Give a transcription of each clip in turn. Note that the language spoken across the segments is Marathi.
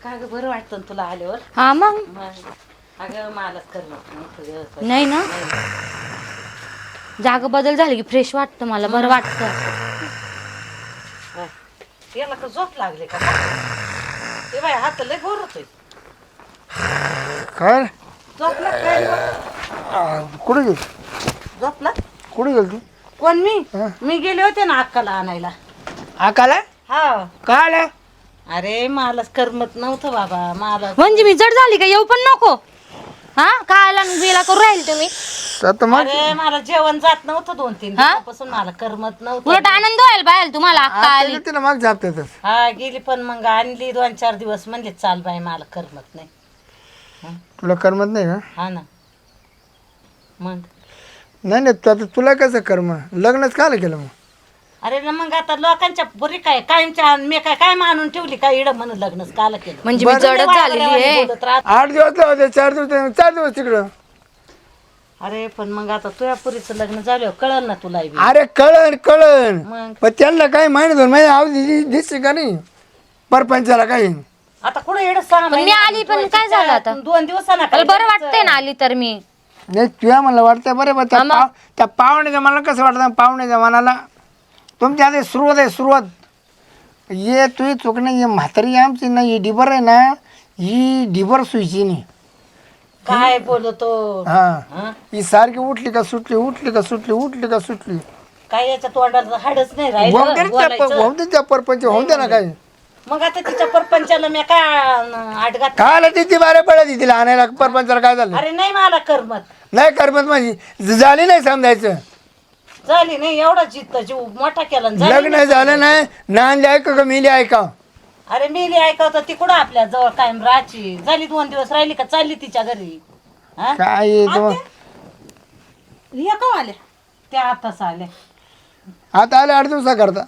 का ग बरं वाटतं ना तुला आल्यावर? हा मग अगं मलाच करणं नाही ना, जागा बदल झाली की फ्रेश वाटतं, मला बरं वाटतं. याला का झोप लागले का? ते बाय हात लय गोर होतोय. काय झोपला काय? कुठे गेल? झोपला? कुठे गेल तू? कोण मी? हा. मी गेले होते ना अक्काला आणायला. आकाला हा. काय आला? अरे मलाच करमत नव्हतं बाबा, मला म्हणजे मी जड झाली का? येऊ पण नको. हा काय बिला करू राहील तुम्ही? आता मग अरे मला जेवण जात नव्हतं 2-3 हा? दिवसापासून, मला करमत नव्हतं. उलट आनंद व्हायला पाहिजे तुम्हाला. अक्का आली. तिला माग झापत येतच. हा गेली, पण मग आणली 2-4 दिवस, म्हणले चाल बाई मला करमत नाही. तुला करमत नाही का? हा ना. मग नाही नाही, आता तुला कसं कर्म? लग्नच काल केलं मग? अरे ना मग आता लोकांच्या बरी काय कायमच्या मी काय मानून ठेवली काय इड म्हणून लग्नच काल केलं. म्हणजे मी जडच झालेली आहे. बोलत राहत. 8 दिवस होते, 4 दिवस तिकडं. अरे पण मग आता तुझ्या पुरीचं लग्न झालं कळल ना तुला बी. अरे कळण मग पण त्यांना काय माहिती दोन महिने आवाज दिसते का नाही परपंचाला काही. आता कुठे एवढं 6 पण मी आली, पण काय झालं आता? 2 दिवसांना मला बरं वाटतंय ना आली तर मी. नाही तुया मला वाटतं बरं बा त्या पाहुण्याच्या मला कसं वाटतं पाहुण्याच्या मनाला तुमच्या आधी सुरुवात आहे सुरुवात. ये तुझी चूक नाही, ये म्हातारी आमची ना, ही डिबर आहे ना, ही डिबर सुईची नाही. काय बोलतो हा हा? ही सारखी उठली का सुटली, उठली का सुटली, उठली का सुटली. काय याच्या तोंडाला हाडच नाही होऊन दे राहिलं ना त्या बोलायचं. होऊन दे त्या परपंच होऊन दे ना काय. मग आता तिच्या परपंचाला मी काय आठ घात. काय आलं ती बाऱ्या पडली तिला आणायला परपंचाला काय झालं? अरे नाही मला करमत. नाही करमत माझी झाली नाही समजायचं. झाली नाही एवढा जिद्द जीव मोठा केला आणि झाली लग्न नाही. झालं नाही नांदली ऐका का मिली ऐका. अरे मेली ऐकवत ती कुठं आपल्या जवळ कायम राहायची. झाली 2 दिवस राहिली का चालली तिच्या घरी. हा? काय हे तो- या का आल्या त्या आताच आल्या. आता आले 8 दिवसा करता.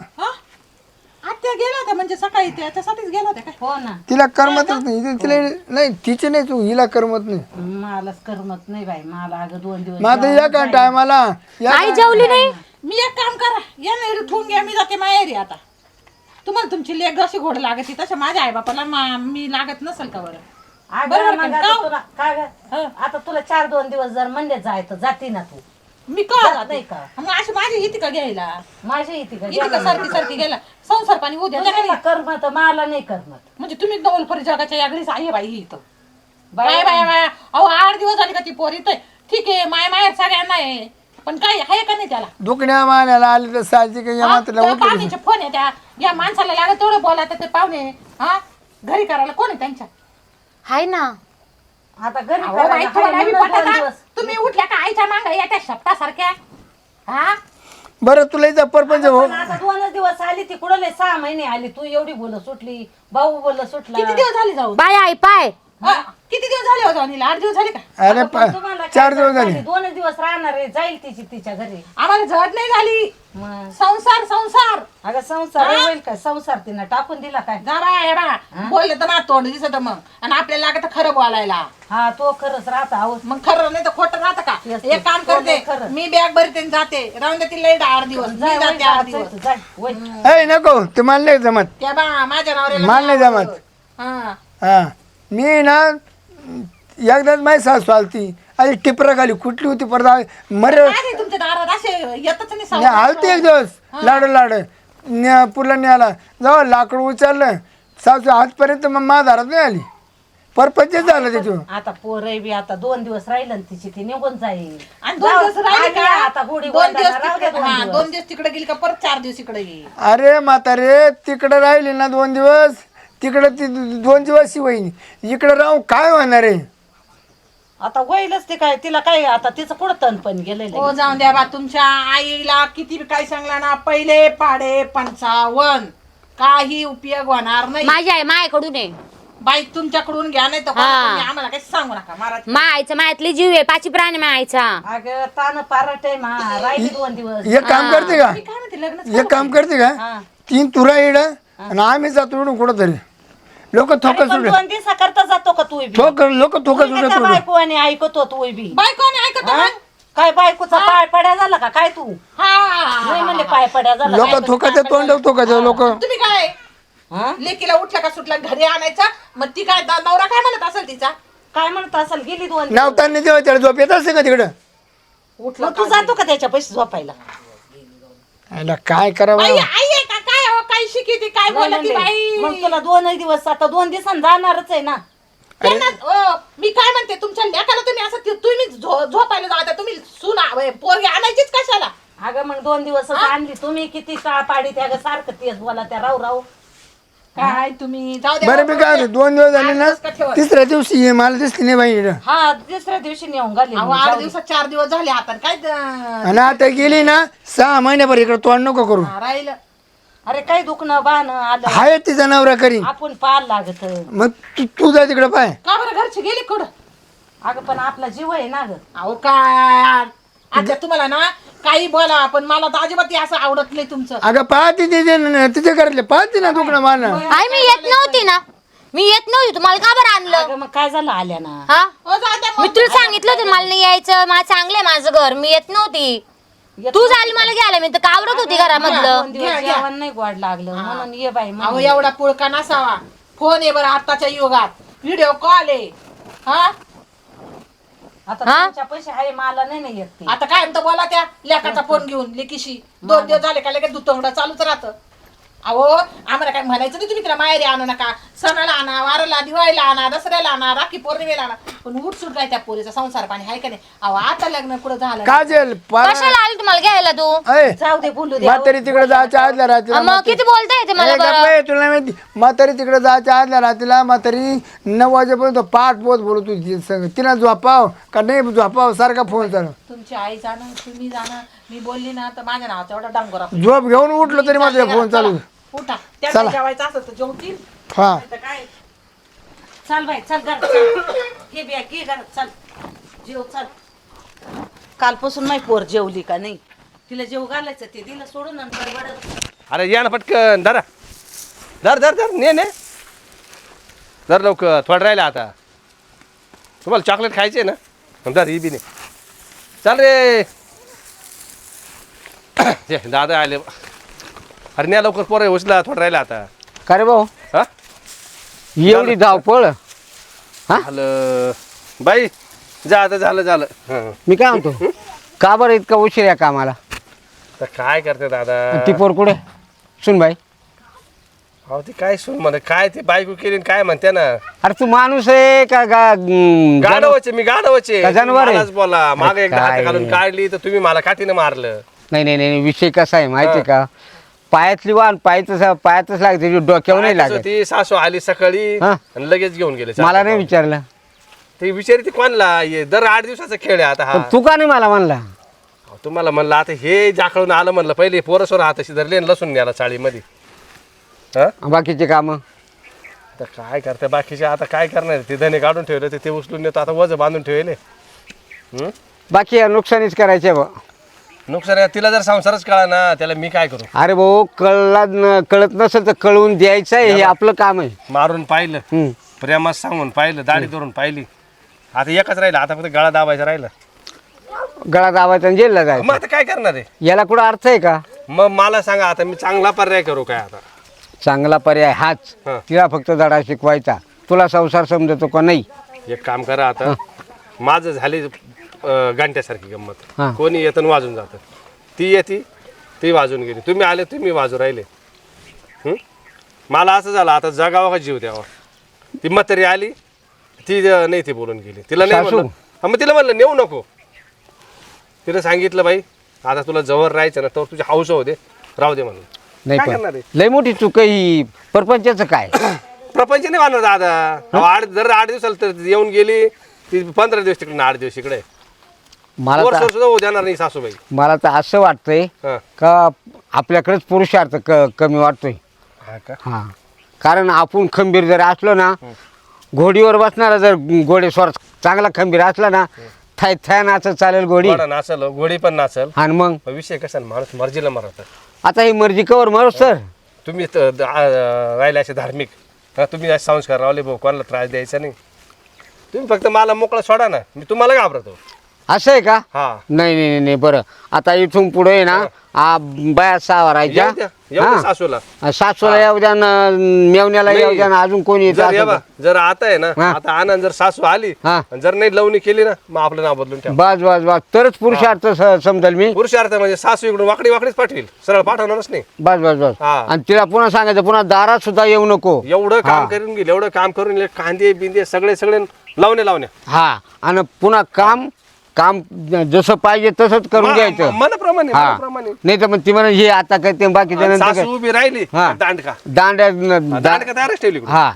आत्या गेला होत्या म्हणजे सकाळी त्याच्यासाठीच गेला होत्या काय? हो ना. तिला करमतच नाही तिला नाही तिची नाही तू हिला करमत नाही. मलाच करमत नाही बाई. मला अगं 2 दिवस माझं या का टायमाला आई जेवली नाही. मी एक काम करा, या नाही ठेवून घ्या, मी जाते माहेरी आता. तुम्हाला तुमची लेक जशी घोड लागत तशा माझ्या आई बापाला मी लागत नसेल का बरं? बरोबर बरोबर आता का? तुला काय गं? आता तुला 4-2 दिवस जर म्हणले जायचं जाती ना तू. मी का जात जाते नाही का? मग अशी माझी इथे का घ्यायला? माझी इथे का इथे का सारखी सारखी गेला संसार पाणी होऊ द्या ना तुला घरी. करमत मला नाही करमत. म्हणजे तुम्ही नवलपरी जगाच्या या घरीच आहे बाई इथं. बाई, बाय बाय बाय अहो 8 दिवस झाले का ती पोर इथं. ठीक आहे माय माहेर सगळ्यांना आहे, पण काय आहे का नाही त्याला? दुखण्या मानायला आले तर साहजिक आहे, या मात्र त्या उठली. पाहुण्याचे फोन आहे त्या या माणसाला लागत तेवढं बोला ते पाहुणे हा घरी करायला कोण आहे त्यांच्या? हाय ना. आता घरी अहो बाई, करायला तुम्हाला हाय बी म्हणून पटत 2 ना? दिवस. तुम्ही उठल्या का आईच्या मांगा या त्या शब्दासारख्या हा? बरं तुला इथं परपंच हो पण आता 2 दिवस आली ती कुठं लय 6 महिने आली. तू एवढी बोल सुटली, भाऊ बोल सुटला. किती दिवस झाले जाऊ? बाय आई पाय. हा? किती दिवस झाले हो जाऊनीला? 8 दिवस झाले का? अरे आता पण तुम्हाला काय 4 दिवस झाले. 2 दिवस राहणार आहे, जाईल तिच्या घरी. आम्हाला झड नाही झाली. मग संसार संसार अगं संसार होईल का? संसार तिनं टाकून दिला काय? जरा हे बघा बोलले तर ना तोंड दिसत मग आणि आपल्याला लागत खरं बोलायला. हा तो खरंच राहता आहो. मग खरं नाही तर खोटं राहतं का? येस, एक काम तो नाही करते खरं. मी बॅग भरते आणि जाते राहून देते लई 8 दिवस मी जाय, जाते वय, 8 जाय, दिवस. जाय, वय. ए नको ते मला नाही जमत. त्या बा माझ्या नवऱ्याला मान नाही जमत. हा हा मी ना एकदाच माझी सासू आलती आणि टिपरा खाली कुठली होती परत मर काय नाही तुमच्या दारात असे येतच नाही सावकार. आलती एक दिवस लाड पुरला न्याला जाऊ लाकूड उचललं सासू आजपर्यंत मग माझ्या दारात नाही आली. परपंच झालं त्याच्यावर. आता पोरही बी आता 2 दिवस राहिलं ना तिची ती निघून जाईल. आणि 2 दिवस राहिले आली का? आता गुढी 2 दिवस गोंधळाला राहू दे तिकडे 2 दिवस. 2 दिवस तिकडे गेली का परत 4 दिवस इकडे येईल. अरे म्हातारे तिकडे राहिली ना 2 दिवस तिकडे ती 2 दिवस वहिनी इकडे राहून काय होणार आहे? आता होईलच ते काय तिला काय आता तिचं कुठं तण पण गेलेलं हो आहे. जाऊन द्या बा तुमच्या आईला किती बी काय सांगला ना पहिले पाडे 55 काही उपयोग होणार नाही. माझी आई मायाकडून आहे. बाई तुमच्याकडून घ्या नाही तर हा. तुम्ही आम्हाला काही सांगू नका महाराज. मायचा मायातली जीव आहे, पाची प्राणी मायचा. अगं तान पारट आहे मा राहिली 2 दिवस. एक काम करते का? मी काय म्हणते लग्न एक काम करते का? हा. 3 तुरा इड आणि आम्ही जातो इडून कुठं तरी लोक थोकत पण सुट 2 दिवसाकरता जातो का तू बी? लोक थोकत तू का सुट बायको आणि ऐकतो तू बी? बायकोने ऐकत हा? काय बायकोचा पाय पड्या झाला का काय तू? हा नाही म्हणले पाय पड्या झाला लोक थोकाचे तोंड थोकाचे लोक तुम्ही काय हा लेकीला उठला का सुटला घरी आणायचा मग ती काय नवरा काय म्हणत असेल तिचा काय म्हणत असेल गेली 2 दिवस. नावताना तेव्हा त्याला झोप येत असते का तिकडं उठला मग तू जातो का त्याच्या पैसे झोपायला? याला काय करावं आई आहे का काय हो काय शिकिती काय बोलती बाई मग तुला 2 दिवस आता 2 दिवसांनी जाणारच आहे ना. त्यांना मी काय म्हणते तुमच्या लेकाला तुम्ही असं तुम्ही झोपायला जाता तुम्ही सुना पोरगी आणायचीच कशाला? अगं मग 2 दिवस आणली तुम्ही किती काळ पाडी त्या ग सारखं तेच बोला त्या राव काय तुम्ही जाऊ दे बरं मी काय म्हणतो, 2 दिवस झाले ना तिसऱ्या दिवशी ये मला दिसली नाही बाई इकडं. हा दुसऱ्या दिवशी नेऊन घाली. अहो 8 दिवसात 4 दिवस झाले हातात काय आणि आता गेली ना 6 महिन्याभर इकडे तोंड नको करू. राहिलं अरे काही दुखणं बाण आलं हाय तिचा नवरा करी आपण पाहायला लागत. मग तू जा तिकडे पाय. का बरं घरची गेली कुठं? अगं पण आपला जीव आहे ना ग. अहो काय आता तुम्हाला ना काही बोला पण मला तर अजिबात हे असं आवडत नाही तुमचं. अगं पाहते तिथे घरातले पाहते ना दुखणं मला. आई मी येत नव्हती ना, मी येत नव्हती. तुम्हाला का बरं आणलं? अगं मग काय झालं आल्या ना. हा हो जाऊ द्या मी मग. तुला सांगितलं होतं मला नाही यायचं, मला चांगलंय माझं घर, मी येत नव्हती. तू झाली मला घ्यायला, मी तर कावरत होती घरामधलं. 2 दिवस जेवण नाही गोड लागलं म्हणून ये बाई अहो म्हणून. एवढा पुळका नसावा. फोन आहे बरं आताच्या युगात, व्हिडिओ कॉल आहे. हा आता तुमच्या पैसे आहे मला नाही येत ते. आता काय म्हणतो बोला त्या लेकाचा फोन घेऊन लेकीशी 2 दिवस झाले का लगेच दुतंगडं चालूच राहतं. अहो आम्हाला काय म्हणायचं नाही तुम्ही तिला माहेरी आणू नका, सणाला आणा, वाराला, दिवाळीला आणा, दसऱ्याला आणा, राखी पौर्णिमेला आणा, पण उठसूट काय त्या पोरीचा संसार पाणी आहे का नाही? अहो आता लग्न कुठं झालं काजल कशाला आली तुम्हाला घ्यायला तू? जाऊ दे बोलू दे. म्हातारी तिकडे जायच्या आदल्या रात्रीला मग किती बोलता येते मला बरं? तुला माहिती म्हातारी तिकडे जायच्या आदल्या रात्रीला म्हातारी 9 वाजेपर्यंत पाठ बोत बोलत होती संग. तिला झोपाव का नाही झोपाव सारखा फोन चालू. तुमची आई जाणं तुम्ही जाणं मी बोलली ना तर माझ्या नावाचा एवढा डांगोरा. झोप घेऊन उठलो तरी माझा फोन चालू. उठा त्यांना जेवायचं असं तर जेवतील हा तर काय. चल बाई चल घरात चल. घे बॅग घे घरात चल जेव चल. कालपासून नाही पोर जेवली का नाही, तिला जेव घालायचं ते दिलं सोडून नंतर बडत. अरे या ना पटकन धरा धर धर धर ने धर लवकर थोडं राहिलं आता. तुम्हाला चॉकलेट खायचे ना, धर ही बी नाही. चाल रे ये, दादा आले. अरे न्या लवकर पोरं उचला थोडं राहिलं आता. का रे भाऊ हा एवढी धावपळ? झालं बाई जा आता झालं झालं. हं. मी काय म्हणतो, का बरं इतका उशीर या कामाला? तर काय करते दादा? ती पोर कुठे सुन बाई? अहो ती काय सुन म्हणे काय ती बायको केली आणि काय म्हणते ना. अरे तू माणूस आहे का गाडवचे मी गाडवचे का जनावर आहे? मलाच बोला मागे अरे एकदा हात काय? घालून काढली तर तुम्ही मला काठीनं मारलं. नाही नाही नाही, विषय कसा आहे माहिती आहे का? पायातली वाहन पायातच लागते, डोक्यावर नाही काय लागत. ती सासू आली सकाळी हा. आणि लगेच घेऊन गेले. मला नाही विचारलं. ते विचारी ती कोणला ये दर 8 दिवसाचा खेळ आहे आता पण हा. तू का नाही मला म्हणला? तुम्हाला म्हणलं आता हे जाकळून आलं म्हणलं पहिले पोरसोर हाताशी धरले आणि लसून न्याला चाळीमध्ये. हा बाकीचे काम तर काय करते बाकीचे आता काय करणार ते धने काढून ठेवले ते उचलून नेतो आता वज बांधून ठेवले. बाकी या नुकसानीच करायचे बा. नुकसान आहे. तिला जर संसारच कळा ना त्याला मी काय करू. अरे भाऊ कळत नसेल तर कळवून द्यायचं आहे, हे आपलं काम आहे. मारून पाहिलं हम्म. प्रेमात सांगून पाहिलं दाढी धरून पाहिली. आता एकच राहिलं आता फक्त गळा दाबायचा राहिला. गळा दाबायचा आणि जेलला जायचं. मग आता काय करणार आहे. याला कुठं अर्थ आहे का? मग मला सांगा आता मी चांगला पर्याय करू काय आता. चांगला पर्याय हाच. हा. तिला फक्त धडा शिकवायचा. तुला संसार समजतो का नाही? एक काम करा आता माझं झाली घंट्यासारखी गंमत. हा. कोणी येतं वाजून जातं. ती येते ती वाजून गेली, तुम्ही आले तुम्ही वाजू राहिले. मला असं झालं आता जगावा का जीव द्यावा. ती म्हातारी आली ती नाही ती बोलून गेली. तिला नाही सासू? म्हणलं हा, मग तिला म्हणलं नेऊ नको. तिला सांगितलं बाई आता तुला जवळ राहायचं ना तर तुझी हौस होते राहू दे म्हणून. नाही काय पण करणार आहे? लय मोठी चूक आहे ही. परपंचाचं काय? प्रपंच नाही मानणार दादा. जर 8 दिवसाला तर येऊन गेली ती 15 दिवस तिकडे 8 दिवस इकडे मला वर्ष तर सुद्धा होऊ देणार नाही सासूबाई. मला तर असं वाटतंय हा. का आपल्याकडेच पुरुषार्थ कमी वाटतोय. हा का. हा, कारण आपण खंबीर जर असलो ना, घोडीवर बसणारा जर घोडेस्वार चांगला खंबीर असला ना, थाय थाय नाचत चालेल घोडी. घोडा नाचल घोडी पण नाचल. आणि मग पण विषय कसा आहे, माणूस मर्जीला मरत. आता ही मर्जी कवर मरो सर. तुम्ही राहिले असे धार्मिक. हा, तुम्ही असे संस्कार रावले भाऊ कोणाला त्रास द्यायचा नाही. तुम्ही फक्त मला मोकळा सोडा ना, मी तुम्हाला घाबरतो. असं आहे का? हा नाही नाही नाही बरं. आता इथून पुढे ना बाया सावरायच्या. एवढं सासूला सासूला येऊ द्या ना, मेवण्याला नाही. येऊ द्या ना, अजून कोणी येतं जर असं ये बा, तर. जर आता आहे ना हा. आता आनंद जर सासू आली हा. आणि जर नाही लवणी केली ना मग आपलं नाव बदलून ठेवा. बस बस बस तरच पुरुषार्थ समजेल मी. पुरुषार्थ म्हणजे सासू इकडून वाकडी वाकडीच पाठवेल, सरळ पाठवणारच नाही. बस बस बस. हा. आणि तिला पुन्हा सांगायचं पुन्हा दारात सुद्धा येऊ नको. एवढं काम हा. करून गेले, एवढं काम करून गेले, कांदे बिंदे सगळे सगळे लावण्या हा आणि पुन्हा काम काम जसं पाहिजे तसंच करून घ्यायचं. मनाप्रमाणे हा मनाप्रमाणे. नाही तर मग ती म्हणा हे आता करते बाकीच्या आणि नंतर सासू उभी राहिली हा. दांडका दांड्या दांडका तयारच ठेवली इकडून. हा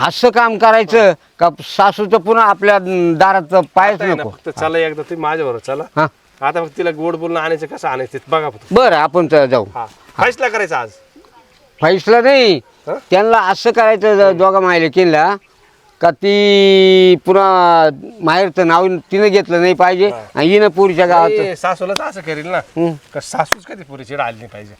असं काम करायचं का सासूचं पुन्हा आपल्या दारात पायच आता आहे ना, नको. फक्त चला एकदा तुम्ही माझ्याबरोबर चला. हा आता फक्त तिला गोड बोलणं आणायचं कसं आणायचं ते बघा फक्त. बरं आपण तर जाऊ. हा फैसला करायचा आज. फैसला नाही हा? त्यांना असं करायचं दोघा मायले केला का ती पुन्हा माहेरचं नाव तिनं घेतलं नाही पाहिजे आणि हिनं पुरीच्या गावात. नाही, सासूलाच असं करेल ना हं. का सासूच कधी पुरी चिड आली नाही पाहिजे.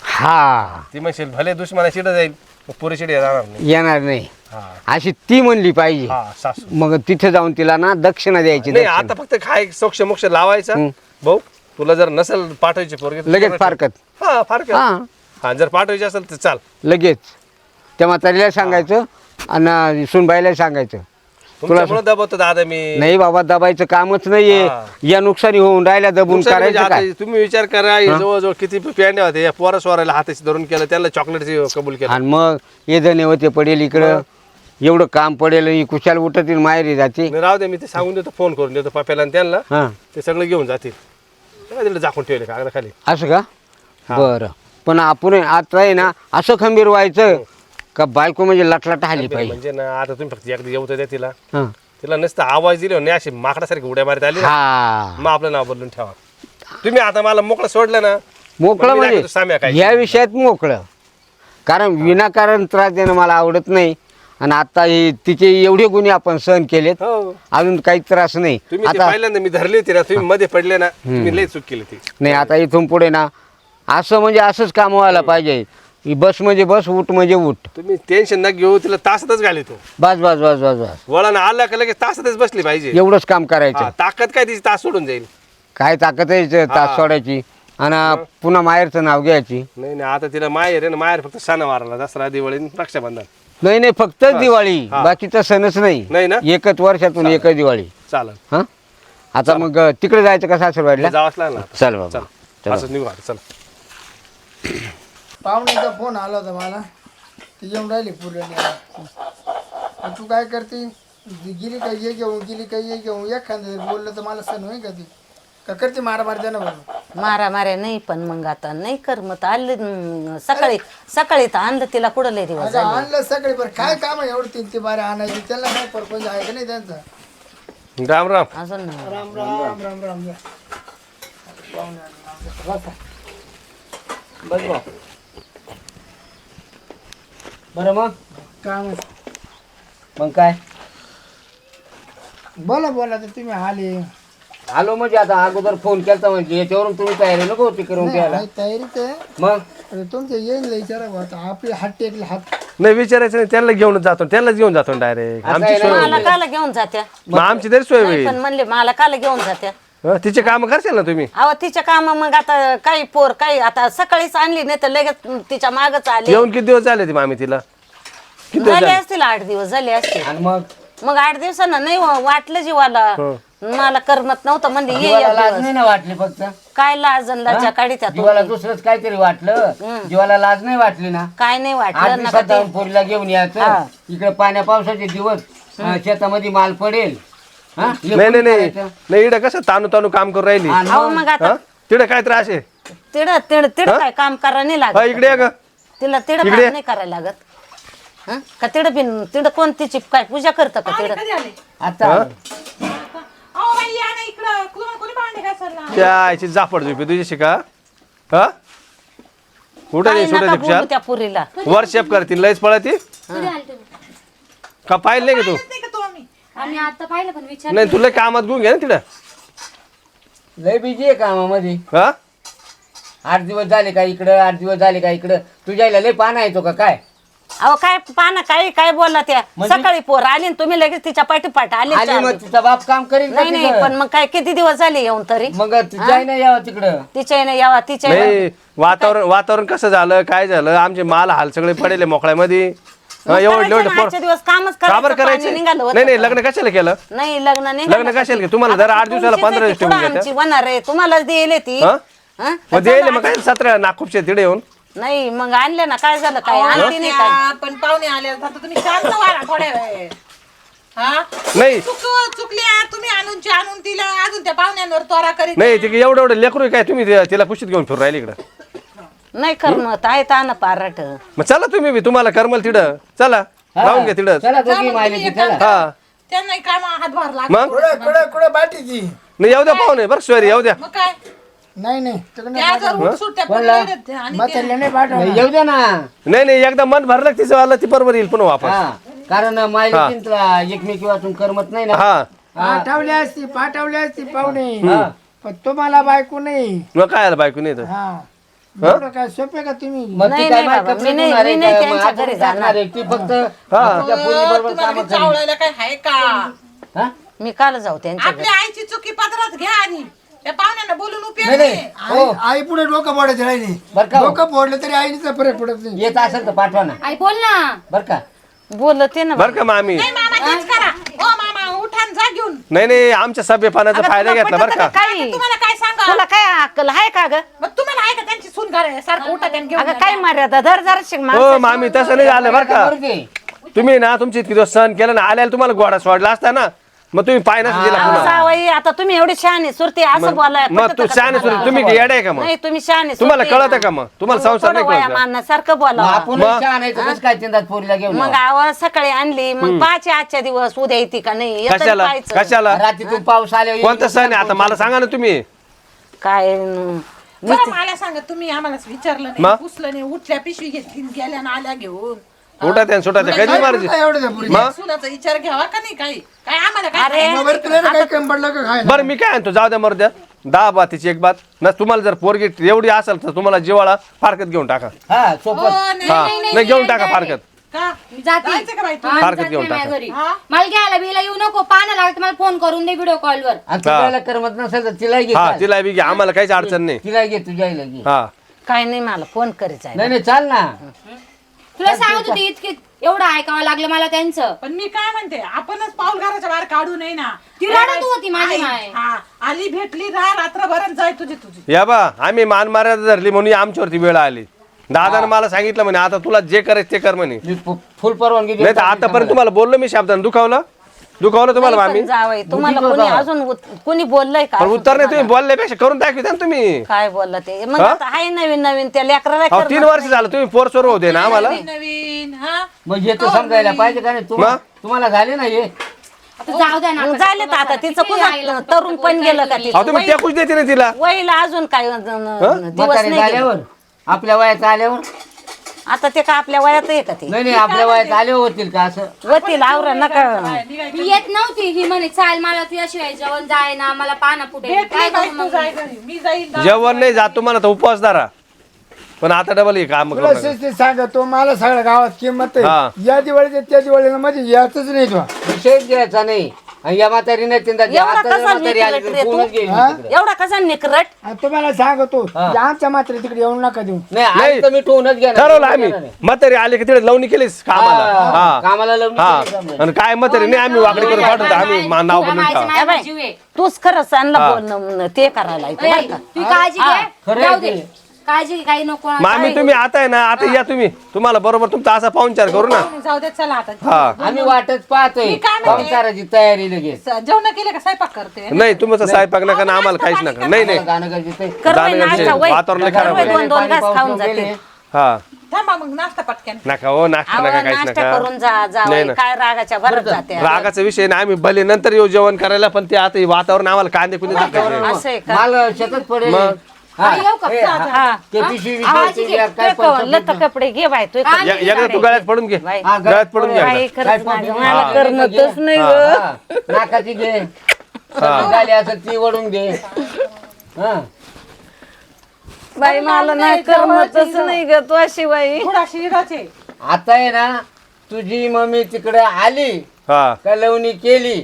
हा ती म्हणशील भले दुश्मना चिड जाईल पुरी चिड जाणार नाही. येणार नाही हा अशी ती म्हणली पाहिजे. हा सासू मग तिथे जाऊन तिला ना दक्षिणा द्यायची. नाही दक्षिणा. आता फक्त काय सोक्ष मोक्ष लावायचा. भाऊ तुला जर नसेल पाठवायची पोरगी तर लगेच पोरं फारकत. ठेव. हा फारकत. हा हा जर पाठवायची असेल तर चाल. लगेच त्या म्हातारीला सांगायचं आणि सुनबाईला सांगायचं. तुमच्यामुळे दबवतो दादा मी. नाही बाबा दबायचं कामच नाहीये. हा. या नुकसानी होऊन राहिल्या दबून नुकसान म्हणजे करायचं आता काय. तुम्ही विचार करा हे जवळजवळ किती पेंड्या होते या पोरा सोरायला हाताशी धरून केलं त्यांना चॉकलेटची कबूल केलं. आणि मग ये जणे होते पडेल इकडं एवढं काम पडेल ही कुशाल उठतील माहेरी जाते. नाही, राहू दे मी ते सांगून देतो फोन करून देतो पप्याला आणि त्यांना हा ते सगळं घेऊन जातील. तेव्हा तिला झाकून ठेवले का खाली. असं का बरं. पण आपण आता आहे ना असं खंबीर व्हायचं का बायको म्हणजे लटलट आली पाहिजे. म्हणजे ना आता तुम्ही फक्त एकदा येऊ तर द्या तिला. हा तिला नसतं आवाज दिले नाही अशी माकडासारखी उड्या मारत आली ना, हा मग आपलं नाव बदलून ठेवा. तुम्ही आता मला मोकळं सोडलं ना मोकळं मग मी म्हणजे दाखवतो साम्या काय. या विषयात मोकळं. कारण विनाकारण त्रास देणं मला आवडत नाही. आणि आता ही तिचे एवढे गुन्हे आपण सहन केलेत हो अजून काही त्रास नाही. तुम्ही ते आता पहिल्यांदा मी धरली होती ना तुम्ही मध्ये पडले ना तुम्ही लई चूक केली ती. नाही आता इथून पुढे ना असं म्हणजे असंच काम व्हायला पाहिजे. ही बस म्हणजे बस उठ म्हणजे उठ. तुम्ही टेन्शन न घेऊ तिला तासातच घालितो. बस बस बस बस बस वळण आला का लगेच तासातच बसली पाहिजे. एवढंच काम करायचं. हा, ताकद काय तिची तास सोडून जाईल. काय ताकद आहे तास सोडायची आणि पुन्हा माहेरचं नाव घ्यायची. नाही नाही आता तिला माहेर आहे ना माहेर फक्त सणवाराला दसरा दिवाळी आणि रक्षाबंधन. नाही नाही फक्त दिवाळी बाकीचा सणच नाही नाही. ना? एकच वर्षातून एकच दिवाळी. चालेल हा आता मग तिकडे जायचं का सासरवाडीला. जावंच लागलं ना. चल बाबा चल चल. असंच निघू आता चल. पाहुण्याचा फोन आला होता मला. ती येऊन राहिली पूर्ण. तू काय करते गेली का ये घेऊन गेली का ये घेऊन एखादं बोललं तर मला सण होईल का ती का करते मारामार द्या ना बोलून. मारा माऱ्या नाही पण मग आता नाही करमत आलं सकाळी सकाळी तर आणलं तिला कुठं लय दिवस अगं झाले. आणलं सगळे बरं काय काम आहे एवढं 3 ते बारा आणायची त्याला काय पर्पज आहे का नाही त्यांचा. राम राम. अजून नाही. राम राम राम राम या. बरं मग काम आहे. मग काय बोला बोला तर तुम्ही आले. आलो म्हणजे आता अगोदर फोन केला म्हणजे याच्यावरून तुम्ही तयारी नको होती करून घ्यायला. नाही, तयारीच आहे. मग अरे तुमचं येईल विचारा आता आपले हात टेकले हात. नाही विचारायचं नाही त्यांना घेऊन जातो त्यांनाच घेऊन जातो डायरेक्ट. असं आमची आहे सोय ना? मला काला घेऊन जात्या मग आमची तरी सोय नाही होईल. पण म्हणले मला काला घेऊन जात्या. हं, तिचे काम करशाल ना तुम्ही. अहो तिच्या काम मग आता काही पोर काही आता सकाळीच आणली नाही तर लगेच तिच्या मागच आले. येऊन किती दिवस झाले ती मामी तिला. किती दिवस झाले झाले. असतील 8 दिवस झाले असतील. आणि मग मग 8 दिवसानं नाही वाटलं जीवाला. मला करमत नव्हतं म्हणजे ये जीवाला एक लाज दिवस. नाही ना वाटली फक्त. काय लाजन लाजा काढी त्या जीवाला दुसरंच काहीतरी वाटलं. जीवाला लाज नाही वाटली ना. काय नाही 8 वाटलं नका दिवसात ते. जाऊन पोरीला घेऊन यायचं. इकडे पाण्या पावसाचे दिवस शेतामध्ये माल पडेल. हा? हे नाही कोणी नाही नाही करायचं? नाही इकडे कसं तानू तानू काम करून राहिली. आणि अहो मग मग आता तिकडे काय त्रास आहे. तिड तिड तिड काय काम करायला नाही हा, लागत. इकडे ये ग. तिला तिड काम इकडे. नाही करायला लागत. हं? का तिड बिन तिड कोणतीची काय पूजा करतं का तिड. कधी आले आता अहो बाई या ना इकडं तुम्हाला कोणी भांडे घासायला. त्या आईची जापड झोपी तुझी शिका. हा कुठे काय नाही सुटत नका बोलू खुशाल. त्या पुरीला. वर्षेप करतील लयच पळती का पाहिलं नाही का तू. नाही का तो आम्ही आम्ही आता पाहिलं पण विचार नाही तुला कामात घेऊन घे ना तिकडं. लय बिजी आहे कामामध्ये. हा 8 दिवस झाले का इकडं 8 दिवस झाले का इकडं. तुझ्या लय पाना येतो का काय. अहो काय पाना काय काय बोलला त्या सकाळी पोर आली आणि तुम्ही लगेच तिच्या पाठीपाठ आले आली चार मग दिवस. तिचा बाप काम करील का नाही नाही तिथं? पण मग काय किती दिवस झाले येऊन तरी मग जाई नाही यावं तिकडं तिच्या यावा तिच्या नाही वातावरण कसं झालं काय झालं आमचे माल हाल सगळे पडेले मोकळ्यामध्ये एवढं आजच्या दिवस कामच का बरं करायचं, करायचं पाणी निघालं होतं नाही नाही का? लग्न कशाला केलं नाही लग्न नाही लग्न कशाला केलं तुम्हाला जर 8 दिवसाला 15 दिवस ठेवून आमची घेतात होणार आहे तुम्हालाच देईल ती हा? हं? मग द्यायला मग काय 17 नागपूरचे तिकडे येऊन नाही मग आणले ना काय झालं काय आणते नाही काय त्या पण पाहुणे आले आता तुम्ही शांत व्हा ना थोड्या वेळ हा नाही चुकल्या तुम्ही आणून तिला अजून त्या पाहुण्यांवर त्वरा करीत नाही ते एवढं लेकरू आहे काय तुम्ही तिला कुशीत घेऊन फिरून राहिले इकडं नाही करमत आहे ताना पाराट मग चला तुम्ही बी तुम्हाला करमल तिकडं चला राहून घ्या तिकडं चला दोघी मायलेकी चला हा त्यांना काम हातभार लागला मग कुठे बाटीची नाही येऊ द्या पाहुणे बरं सोयरी येऊ द्या मग काय नाही नाही तिकडे त्या जर उठसूट त्या पोरी येतात आणि म्हातारीला नाही पाठवणार. नाही, येऊ दे ना नाही एकदा मन भरलं की तिचं आलं ती बरोबर येईल पुन्हा वापस हा कारण मायलेकींचा एकमेकी वाचून करमत नाही ना हा पाठवली असती पाहुणे पण तुम्हाला बायको नाही मग काय आलं बायको नाही तर हा एवढं काय सोपे का तुम्ही मग ती नाही, काय नाही बाय बाबा, कपडे मी नाही- धुणार आहे मी नाही का? त्यांच्या मग घरी आपण जाणार. टाकणार आहे. ती फक्त हा. आपल्या पोरीबरोबर तुम्हाला कामं बी करेल. चावलायला काय आहे का हा? मी काल जाऊ त्यांच्या घरी. आपल्या आईची चुकी पदरात घ्या आणि त्या पाहुण्यांना बोलून उपयोग नाही नाही नाही हो आई पुढे डोकं फोडायचं राहिली बरं का हो? डोकं फोडलं तरी आईचा फरक पडत नाही येत असेल तर पाठवा ना आई बोल ना बर का बोलते ना बरं का मामी नाही मामा तेच करा हो मामा उठा आणि जा घेऊन नाही आमच्या सभ्यपणाचा अगं, फायदा तुला घेतला बरं पटतं का का काही तुम्हाला काय सांगा तुला काय अक्कल आहे का ग मग तुम्हाला आहे का त्यांची सून घर सारखं उठा त्यांनी घेऊन अगं काय मर्यादा दर जरा शिक हो मामी तसं नाही झालं बरं का बरं ते. तुम्ही ना तुमची इतकी दिवस सहन केलं ना आल्याला तुम्हाला गोडा सोडला असता ना मग तुम्ही पाय नसता दिला पुन्हा जावई आता तुम्ही एवढी शहाणी सुरती असं बोलाय मग तू शहाणे सुरू तुम्ही येडे आहे का मग नाही तुम्ही शहाणी तुम्हाला कळत का मग तुम्हाला संसार नाही कळत का? मानण्यासारखं मग बोला आपण आणायचं कसं काय तीनदाच पोरीला घेऊन मग आवाज सकाळी आणली मग पाच आजच्या दिवस उद्या येते का नाही येतं कशाला पाहायचं. कशाला रात्रीतून पाऊस आले कोणतं सण आहे आता मला सांगा ना तुम्ही काय बरं, मला सांगा तुम्ही आम्हाला विचारलं मग? नाही पुसलं नाही उठल्या पिशवी घेतली गेल्या ना आल्या घेऊन उठा त्या सुटा त्या कधी मारायची एवढं त्या पुरी. मग सुनाचा विचार घ्यावा का नाही काही काय आम्हाला काय अरे मग बरं तुला काही कमी पडलं का खायला बरं मी काय आणतो जाऊ द्या मरू द्या 10 बातीची एक बात ना तुम्हाला जर पोरगी एवढी असेल तर तुम्हाला जिवाळा फारकत घेऊन टाका हा हो, सोपत नाही, हा नाही, नाही घेऊन टाका फारकत का जाते जायचं का बाई तू? हा, फारकत जाते घेऊन माझ्या टाका. घरी. हा? मला घ्यायला बिला येऊ नको पाहणं लागत मला फोन करून दे व्हिडिओ कॉलवर आणि तुझ्याला करमत नसेल तर तिला घे हा चाल. तिला बी घे आम्हाला काहीच अडचण नाही तिला घे तुझ्या आईला घे हा काय नाही मला फोन करायचा नाही नाही चाल ना तुला सांगत होती इतके एवढं ऐकावं लागलं मला त्यांचं पण मी काय म्हणते आपणच पाऊल घराच्या बाहेर काढू नये ना ती रडत होती माझी आई, माय. हा, आली भेटली राह रात्रभर आणि जाय तुझी या बा आम्ही मान मर्यादा धरली म्हणून आमच्यावरती वेळ आली दादानं मला सांगितलं म्हणे आता तुला जे करायचं ते कर म्हणे मी फुल परवानगी देतो नाही तर आतापर्यंत तुम्हाला बोललो मी शब्दानं दुखावलं तुम्हाला आम्ही जावई तुम्हाला बुद्धी कोणी बघा. अजून कोणी बोललंय का पण उत्तर नाही तुम्ही बोलल्यापेक्षा करून दाखविता ना तुम्ही काय बोलला ते मग हा? आता आहे नवीन नवीन त्या लेकराला अहो 3 वर्ष झालं तुम्ही पोरसोर होते ना आम्हाला नवीन हा मग हे तर समजायला पाहिजे का नाही मग? तुम्हाला झाले ना हे आता जाऊ द्या ना मग झाले तर आता तिचं कुठं तरुण पण गेलं का अहो तिचं तुम्ही त्या कुछ देते ना तिला वहीला अजून काय दिवस म्हातारे नाही गेले. झाल्यावर आपल्या वयात आल्यावर आता ते का आपल्या वयात आहे का ते नाही नाही आपल्या वयात आल्यावर होतील का असं वतील आवरा नका मी येत नव्हती ही म्हणे चाल मला तुझ्याशिवाय जेवण जाय ना मला पाना पुढे काय बाई, करू तू मग जाय घरी मी जाईल जेवण नाही जात तुम्हाला तर उपवास धरा पण आता डबल हे काम तुला करू नका. शिस्तीत सांगतो मला सगळ्या गावात किंमत हा. आहे या दिवाळीच्या त्या दिवाळीला म्हणजे यातच नाही तो विषयच घ्यायचा नाही आणि या म्हातारीने तीनदा घ्या. एवढा आता जर कसा म्हातारी आली नीट तर रे तू? कोणच घेईल हा? तिकडे. एवढा कसा निकरट आणि तुम्हाला सांगतो की आमच्या मात्र तिकडे येऊ नका देऊ नाही नाही. आज तर मी ठेवूनच घेणार ठरवलं आम्ही म्हातारी आले की तिकडे लावणी केलीस कामाला हा कामाला लावून हा केली समजा. आणि काय म्हातारी नाही आम्ही वाकडी करून पाठवतो आम्ही नाव तुला बनवून माहिती ठेवा. नाही, बाई. जीव आहे. तूच खरंच चांगलं बोलणं ते करायला येतं बरं का? तू काळजी हा. घे खरं जाऊ आहे दे ते. काळजी घे, काही नको मामी तुम्ही आता आहे ना आता या तुम्ही तुम्हाला बरोबर तुमचा असा पाहुणचार करू ना जाऊ दे चला आता हा आम्ही वाटच पाहतोय काय म्हणते? संसाराची तयारी लगेच जेवण केले का स्वयंपाक करते नाही तुमचा स्वयंपाक नका ना आम्हाला काहीच नका नाही नाही गाणं गरजेचं आहे. कर बाई जाणं नाश्ता, गरजेचं. वय. वातावरण लय खराब वय, आहे. 2-2 घास पाणी खाऊन पाऊस जाते गेले. हा थांबा मग नाश्ता पटक्यान नका हो नाश्ता अहो, नका काहीच नाश्ता नका करून जा नाही जावई ना. काय रागाच्या भरत जाते रागाचा विषय नाही आम्ही भले नंतर येऊ जेवण करायला पण ते आता हे वातावरण आम्हाला कांदे कुंदे दाखवायचे. असं आहे का माल शेतात पडेल मग? हा. येऊ का? हे, हा ते पिशवी आवाज बिशवी, घे. काय पैसा लत कपडे घे बाय तू हा, एकदा तू गळ्यात पडून घे बाई. हा, गळ्यात पडून घे बाई, एकदा. खरंच काय माझं पण- मला हा. करमतच नाही हा, ग हा. नाकाची घे गाली असं ती वडून घे हा बाई मला नाही करमतच नाही ग तू अशी बाई थोडा शिराचे आता आहे ना तुझी मम्मी तिकडे आली हा कलवणी केली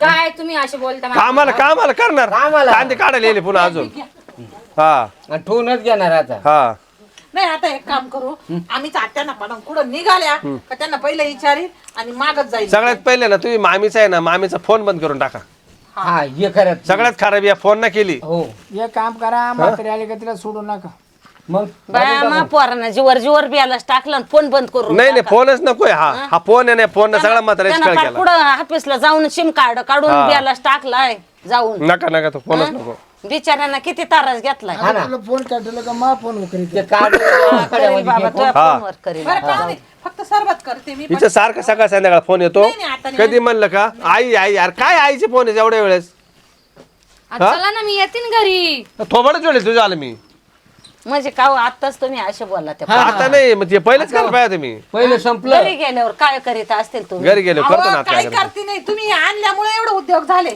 काय तुम्ही असे बोलता कामाला कामाला करणार कामाला. कांदे काढायला येले पुन्हा अजून हा आणि ठेवूनच घेणार आता हा नाही आता एक काम करू आम्ही आत्यांना पण कुठं निघाल्या का त्यांना पहिलं विचारील आणि मागच जाईल सगळ्यात पहिले ना तुम्ही मामीचा आहे ना मामीचा फोन बंद करून टाका हा हे खरं सगळ्यात खराब या फोन ना केली हो एक काम करा म्हातारी आली का तिला सोडू नका मग बाया मा पोरांना जीवर जीवर बियालाच टाकलं आणि फोन बंद करून नाही नाही फोनच नकोय हा फोन आहे ना फोन सगळा म्हातारा खेळ त्यानं केला पुढं ऑफिसला जाऊन सिम कार्ड काढून हा. बियालाच टाकलाय जाऊन नका नका तो फोनच नको बिचाऱ्यांना किती तारास घेतलाय आता तुला फोन काढलं का मा फोन करीत ते कार्ड करेल बाबा तुझ्या हा. फोनवर करेल बरं पाहुणे फक्त सरबत करते मी पण. हिचं सारखं सकाळ संध्याकाळ फोन येतो नाही, नाही, आता नाही. कधी म्हणलं का आई आई यार काय आईचे फोन आहे एवढ्या वेळेस चला ना मी येते ना घरी थोबडच वेळेस तुझं आलं मी म्हणजे का आताच तुम्ही असे बोलला त्या आता नाही मग ते पहिलेच करायला पाहिजे तुम्ही पहिलं संपलं घरी गेल्यावर काय करीत असतील तुम्ही घरी गेलो करतो ना अहो, आता काय काय करायचं. करते नाही तुम्ही हे आणल्यामुळे एवढे उद्योग झाले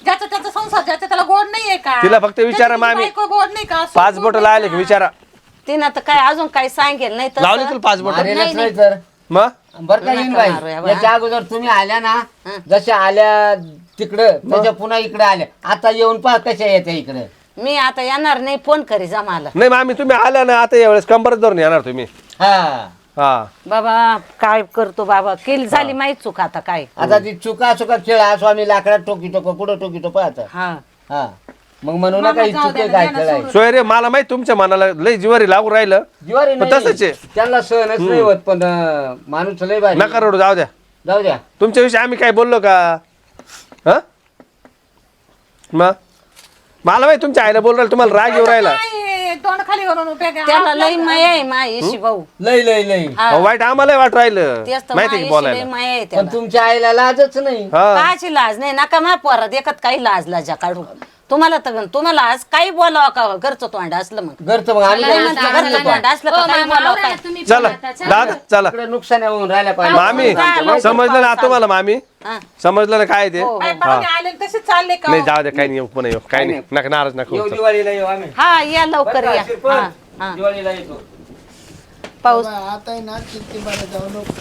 ज्याचा त्याचा संसार ज्याचा त्याला गोड नाहीये का तिला फक्त विचारा त्याची मामी. बायको गोड नाही का 5 बोट लावले की विचारा तिनं तर काय अजून काही सांगेल नाही लावले तर तुला 5 बोट मारेलच नाही तर मग बरं का येईन बाई मारू या बा. याच्या अगोदर तुम्ही आल्या ना जशा आल्या तिकडं त्याच्या पुन्हा इकडे आल्या आता येऊन पहा कशा येत्या इकडे मी आता येणार नाही फोन करी जा मला नाही मामी तुम्ही आल्या ना आता यावेळेस कंबरच धरून येणार तुम्ही हा हा बाबा काय करतो बाबा केली झाली माहीत चूक आता काय आता ती चुका चुका खेळा स्वामी लाकडात टोकी टोक कुठं टोकी टोक आता हा हा मग म्हणू नका ही चुके काय खेळाय सोयरे मला माहित तुमच्या मनाला लय जिवारी लागू राहिलं जिवारी पण तसंच आहे. नाही त्यांना सहनच नाही होत पण माणूस लय भारी नका रडू जाऊ द्या जाऊ द्या तुमच्याविषयी आम्ही काय बोललो का हा मग मला माहित तुमच्या आईला बोल राहिला तुम्हाला राग येऊ राहिला काय तोंड खाली वरून उपयोग आहे? त्याला लय माया आहे मायशी भाऊ लय लय लय हा. अहो, वाईट आम्हाला वाट राहिलं तेच तर माहिती की मायाशी लय बोलायला माया आहे पण त्याला तुमच्या आईला लाजच नाही हा काची लाज नाही नका मा पोरात एकत काही लाज लाजा काढू तुम्हाला आज काही बोलावं का घरचं तोंड असलं मग घरचं मग आम्ही काय म्हणतो, म्हणतो, घरचं तोंड असलं का काही बोलावं काय चला दादा चला इकडे नुकसान होऊन राहिल्या पाहिजे मामी लवकर समजलं ना तुम्हाला मामी हा. समजलं ना काय ते काय पाहुणे आले आणि तसेच चालले का नाही जाऊ द्या काही नाही येऊ पुन्हा येऊ काही नाही नका नाराज नका येऊ होऊ. दिवाळीला येऊ आम्ही हा या लवकर बरं या का, शिरपत? हा, हा. दिवाळीला येतो पाऊस आता आहे ना किती मला जाऊ नको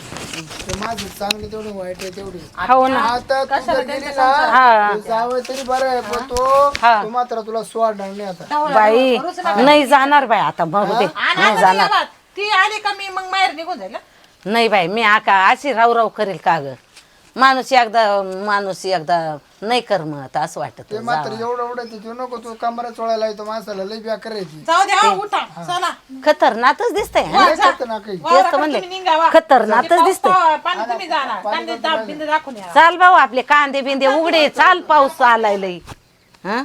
ते माझी चांगली तेवढी वाईट आहे तेवढी हो ना आता तू जर गेली ना हा. तू जावं तरी बरं आहे पण हा. तो मात्र तुला सोडणार नाही आता बाई नाही जाणार बाई आता बघू दे आणि नाही आता जाणार नाही बाबा, ती आली का मी मग माहेर निघून जाईल हं? नाही बाई मी आका अशी राव करेल का ग माणूस एकदा नाही करमत असं वाटत ते मात्र एवढं एवढं तू नको तू कमरा चोळायला येतो माणसाला लई ब्या करायची जाऊ द्या हो, उठा चला खतरनाकच दिसतंय वा, लई जा. करतं ना काही वावराकडे तर म्हणले. तुम्ही निघा, वा. खतरनाकच ते पाऊस दिसतंय. पाणी तुम्ही जाणार कांदे बिंदे दाखवून या चाल भाऊ आपले कांदे बिंदे उघडे चाल पाऊस आलाय लई हा